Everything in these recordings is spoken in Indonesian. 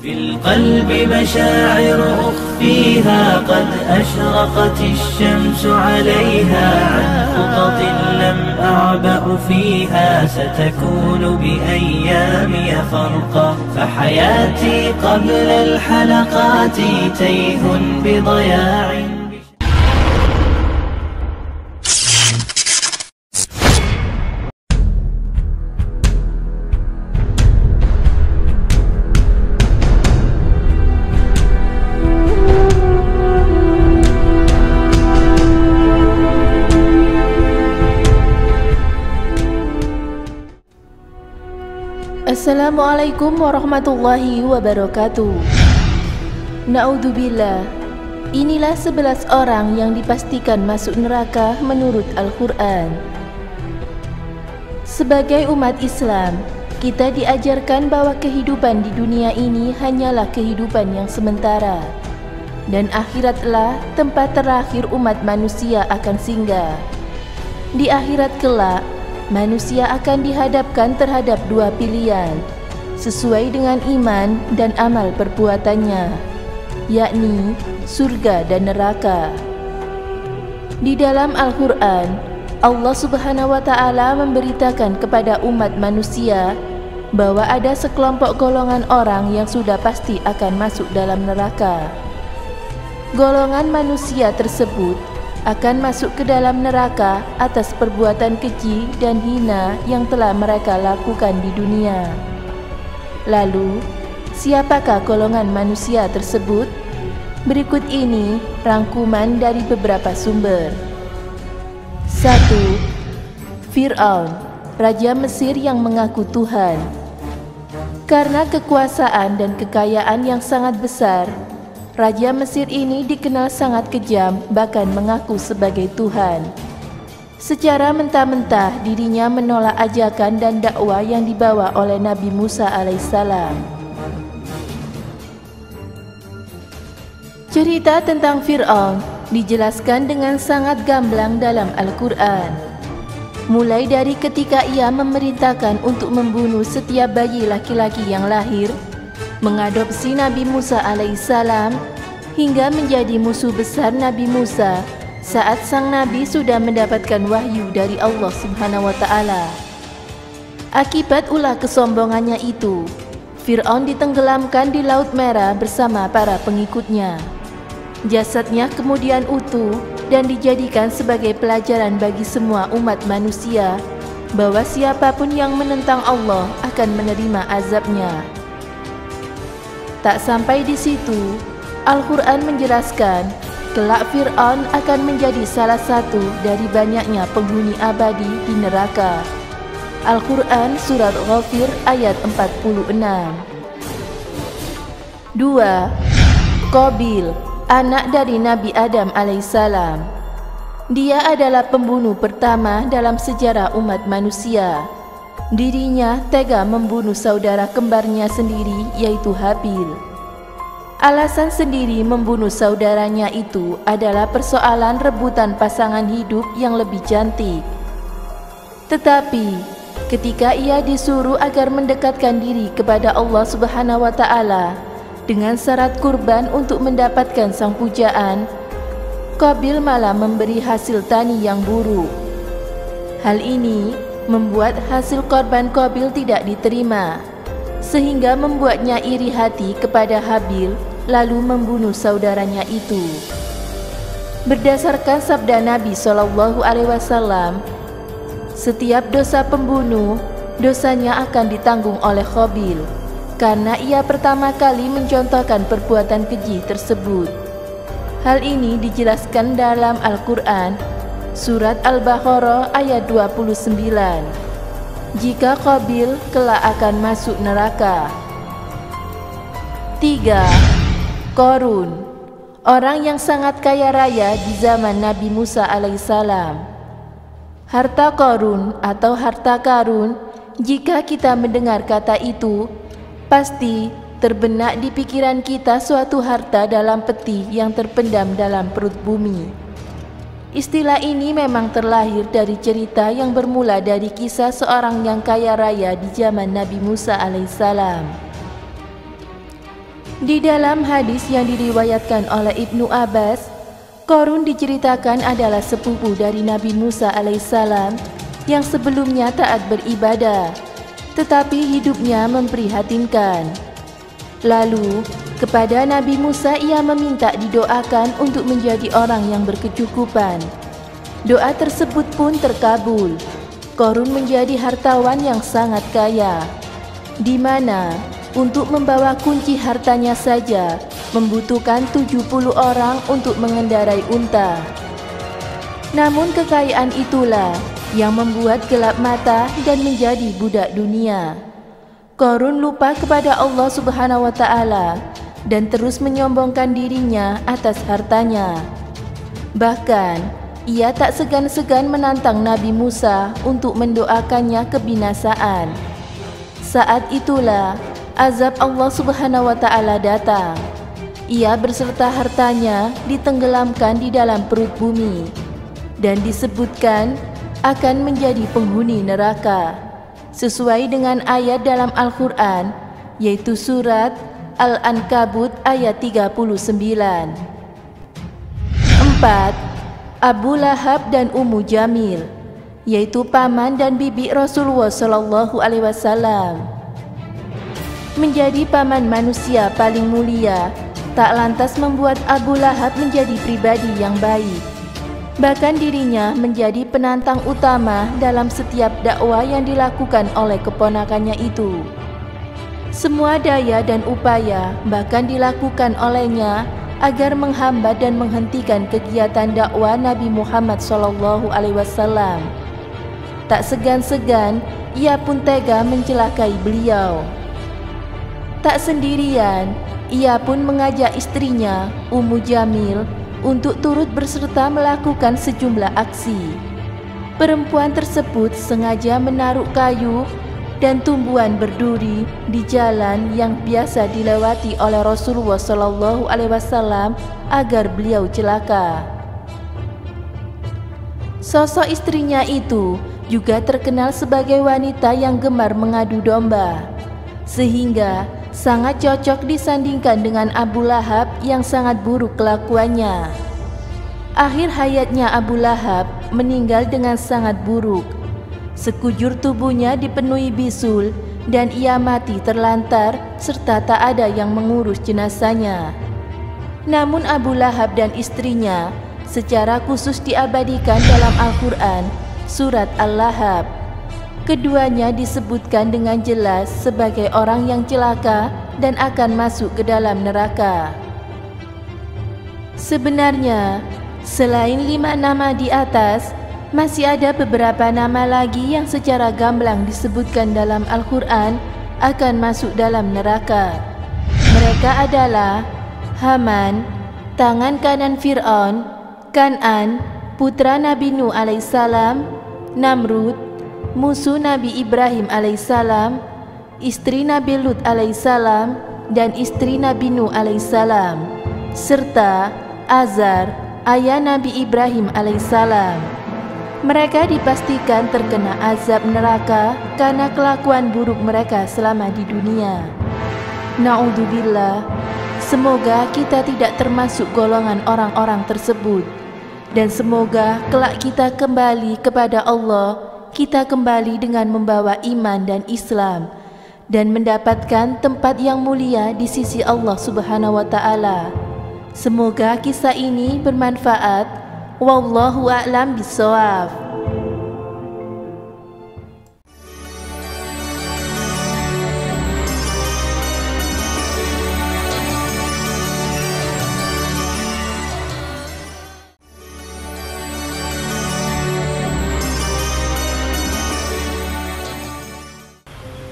في القلب مشاعر أخفيها قد أشرقت الشمس عليها عن خطط لم أعبأ فيها ستكون بأيامي فرقا فحياتي قبل الحلقات تيه بضياع. Assalamualaikum warahmatullahi wabarakatuh. Naudzubillah. Inilah 11 orang yang dipastikan masuk neraka menurut Al-Quran. Sebagai umat Islam, kita diajarkan bahwa kehidupan di dunia ini hanyalah kehidupan yang sementara, dan akhiratlah tempat terakhir umat manusia akan singgah. Di akhirat kelak, manusia akan dihadapkan terhadap dua pilihan sesuai dengan iman dan amal perbuatannya, yakni surga dan neraka. Di dalam Al-Quran, Allah Subhanahu wa Ta'ala memberitakan kepada umat manusia bahwa ada sekelompok golongan orang yang sudah pasti akan masuk dalam neraka. Golongan manusia tersebut akan masuk ke dalam neraka atas perbuatan keji dan hina yang telah mereka lakukan di dunia. Lalu, siapakah golongan manusia tersebut? Berikut ini rangkuman dari beberapa sumber. 1. Fir'aun, Raja Mesir yang mengaku Tuhan. Karena kekuasaan dan kekayaan yang sangat besar, Raja Mesir ini dikenal sangat kejam, bahkan mengaku sebagai Tuhan. Secara mentah-mentah dirinya menolak ajakan dan dakwah yang dibawa oleh Nabi Musa alaihissalam. Cerita tentang Fir'aun dijelaskan dengan sangat gamblang dalam Al-Quran. Mulai dari ketika ia memerintahkan untuk membunuh setiap bayi laki-laki yang lahir, mengadopsi Nabi Musa alaihissalam, hingga menjadi musuh besar Nabi Musa saat sang Nabi sudah mendapatkan wahyu dari Allah Subhanahu wa Ta'ala. Akibat ulah kesombongannya itu, Fir'aun ditenggelamkan di Laut Merah bersama para pengikutnya. Jasadnya kemudian utuh dan dijadikan sebagai pelajaran bagi semua umat manusia bahwa siapapun yang menentang Allah akan menerima azabnya. Tak sampai di situ, Al-Quran menjelaskan kelak Fir'aun akan menjadi salah satu dari banyaknya penghuni abadi di neraka. Al-Quran Surat Ghafir ayat 46. 2. Qabil, anak dari Nabi Adam alaihissalam. Dia adalah pembunuh pertama dalam sejarah umat manusia. Dirinya tega membunuh saudara kembarnya sendiri, yaitu Habil. Alasan sendiri membunuh saudaranya itu adalah persoalan rebutan pasangan hidup yang lebih cantik. Tetapi ketika ia disuruh agar mendekatkan diri kepada Allah Subhanahu wa Ta'ala dengan syarat kurban untuk mendapatkan sang pujaan, Qabil malah memberi hasil tani yang buruk. Hal ini membuat hasil korban Qabil tidak diterima, sehingga membuatnya iri hati kepada Habil, lalu membunuh saudaranya itu. Berdasarkan sabda Nabi SAW, setiap dosa pembunuh, dosanya akan ditanggung oleh Qabil, karena ia pertama kali mencontohkan perbuatan keji tersebut. Hal ini dijelaskan dalam Al-Quran Surat Al-Baqarah ayat 29. Jika Qabil kelak akan masuk neraka. 3. Qarun, orang yang sangat kaya raya di zaman Nabi Musa alaihissalam. Harta Qarun atau harta karun, jika kita mendengar kata itu, pasti terbenak di pikiran kita suatu harta dalam peti yang terpendam dalam perut bumi. Istilah ini memang terlahir dari cerita yang bermula dari kisah seorang yang kaya raya di zaman Nabi Musa alaihissalam. Di dalam hadis yang diriwayatkan oleh Ibnu Abbas, Qarun diceritakan adalah sepupu dari Nabi Musa alaihissalam yang sebelumnya taat beribadah, tetapi hidupnya memprihatinkan. Lalu, kepada Nabi Musa ia meminta didoakan untuk menjadi orang yang berkecukupan. Doa tersebut pun terkabul. Qarun menjadi hartawan yang sangat kaya, di mana untuk membawa kunci hartanya saja membutuhkan 70 orang untuk mengendarai unta. Namun kekayaan itulah yang membuat gelap mata dan menjadi budak dunia. Qarun lupa kepada Allah Subhanahu wa Ta'ala dan terus menyombongkan dirinya atas hartanya. Bahkan, ia tak segan-segan menantang Nabi Musa untuk mendoakannya kebinasaan. Saat itulah azab Allah Subhanahu wa Ta'ala datang. Ia berserta hartanya ditenggelamkan di dalam perut bumi dan disebutkan akan menjadi penghuni neraka, sesuai dengan ayat dalam Al-Quran, yaitu surat Al-Ankabut ayat 39. 4. Abu Lahab dan Ummu Jamil, yaitu paman dan bibi Rasulullah SAW. Menjadi paman manusia paling mulia tak lantas membuat Abu Lahab menjadi pribadi yang baik. Bahkan dirinya menjadi penantang utama dalam setiap dakwah yang dilakukan oleh keponakannya itu. Semua daya dan upaya bahkan dilakukan olehnya agar menghambat dan menghentikan kegiatan dakwah Nabi Muhammad SAW. Tak segan-segan, ia pun tega mencelakai beliau. Tak sendirian, ia pun mengajak istrinya, Ummu Jamil, untuk turut berserta melakukan sejumlah aksi. Perempuan tersebut sengaja menaruh kayu dan tumbuhan berduri di jalan yang biasa dilewati oleh Rasulullah SAW agar beliau celaka. Sosok istrinya itu juga terkenal sebagai wanita yang gemar mengadu domba, sehingga sangat cocok disandingkan dengan Abu Lahab yang sangat buruk kelakuannya. Akhir hayatnya Abu Lahab meninggal dengan sangat buruk. Sekujur tubuhnya dipenuhi bisul dan ia mati terlantar serta tak ada yang mengurus jenazahnya. Namun Abu Lahab dan istrinya secara khusus diabadikan dalam Al-Quran surat Al-Lahab. Keduanya disebutkan dengan jelas sebagai orang yang celaka dan akan masuk ke dalam neraka. Sebenarnya, selain 5 nama di atas, masih ada beberapa nama lagi yang secara gamblang disebutkan dalam Al-Quran akan masuk dalam neraka. Mereka adalah Haman, tangan kanan Fir'aun, Kan'an, putra Nabi Nuh alaihissalam, Namrud, musuh Nabi Ibrahim alaihissalam, istri Nabi Lut alaihissalam, dan istri Nabi Nuh alaihissalam, serta Azar, ayah Nabi Ibrahim alaihissalam. Mereka dipastikan terkena azab neraka karena kelakuan buruk mereka selama di dunia. Na'udzubillah, semoga kita tidak termasuk golongan orang-orang tersebut. Dan semoga kelak kita kembali kepada Allah, kita kembali dengan membawa iman dan Islam dan mendapatkan tempat yang mulia di sisi Allah Subhanahu wa Ta'ala. Semoga kisah ini bermanfaat. Wallahu a'lam bishawab.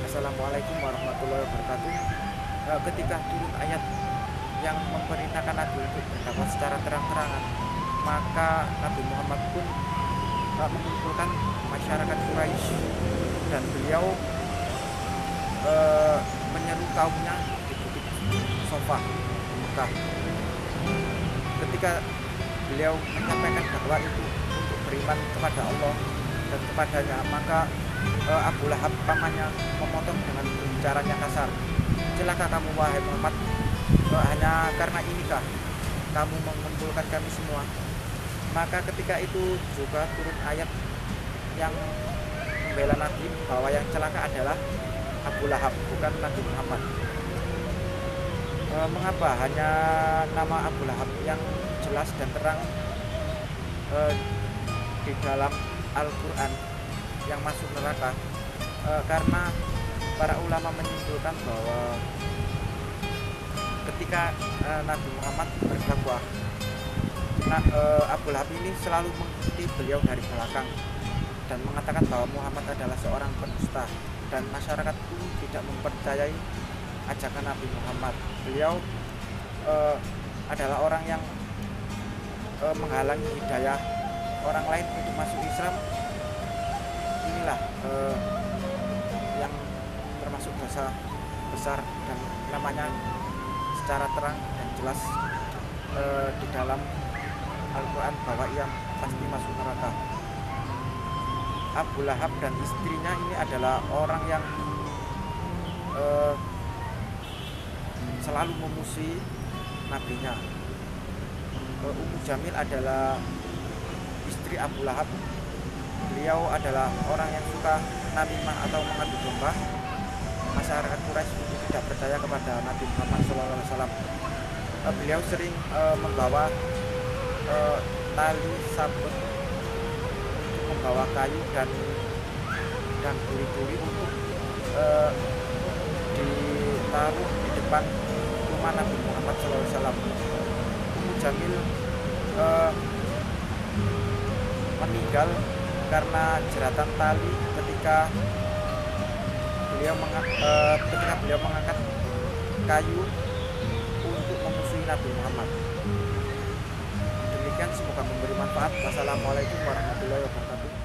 Assalamualaikum warahmatullahi wabarakatuh. Ketika turun ayat yang memerintahkan Nabi untuk berdakwah secara terang-terangan, maka Nabi Muhammad pun mengumpulkan masyarakat Quraisy dan beliau menyeru kaumnya di bukit Sofa Mekah. Ketika beliau menyampaikan dakwah itu untuk beriman kepada Allah dan kepadanya, maka Abu Lahab pamannya memotong dengan caranya kasar. Celaka kamu wahai Muhammad, hanya karena inikah kamu mengumpulkan kami semua? Maka ketika itu juga turun ayat yang membela Nabi bahwa yang celaka adalah Abu Lahab, bukan Nabi Muhammad. Mengapa hanya nama Abu Lahab yang jelas dan terang di dalam Al-Quran yang masuk neraka? Karena para ulama menyimpulkan bahwa ketika Nabi Muhammad berdakwah, Abu Lahab ini selalu mengikuti beliau dari belakang dan mengatakan bahwa Muhammad adalah seorang pendusta, dan masyarakat pun tidak mempercayai ajakan Nabi Muhammad. Beliau adalah orang yang menghalangi hidayah orang lain untuk masuk Islam. Inilah yang termasuk dosa besar dan namanya secara terang dan jelas di dalam Al-Quran bahwa ia pasti masuk neraka. Abu Lahab dan istrinya ini adalah orang yang selalu memusuhi nabinya. Ummu Jamil adalah istri Abu Lahab. Beliau adalah orang yang suka namimah atau mengadu domba. Masyarakat Quraisy tidak percaya kepada Nabi Muhammad SAW. Beliau sering membawa tali sabun, membawa kayu dan duri-duri untuk ditaruh di depan rumah Nabi Muhammad SAW. Ummu Jamil meninggal karena jeratan tali ketika beliau mengangkat kayu untuk memusuhi Nabi Muhammad. Demikian, semoga memberi manfaat. Wassalamualaikum warahmatullahi wabarakatuh.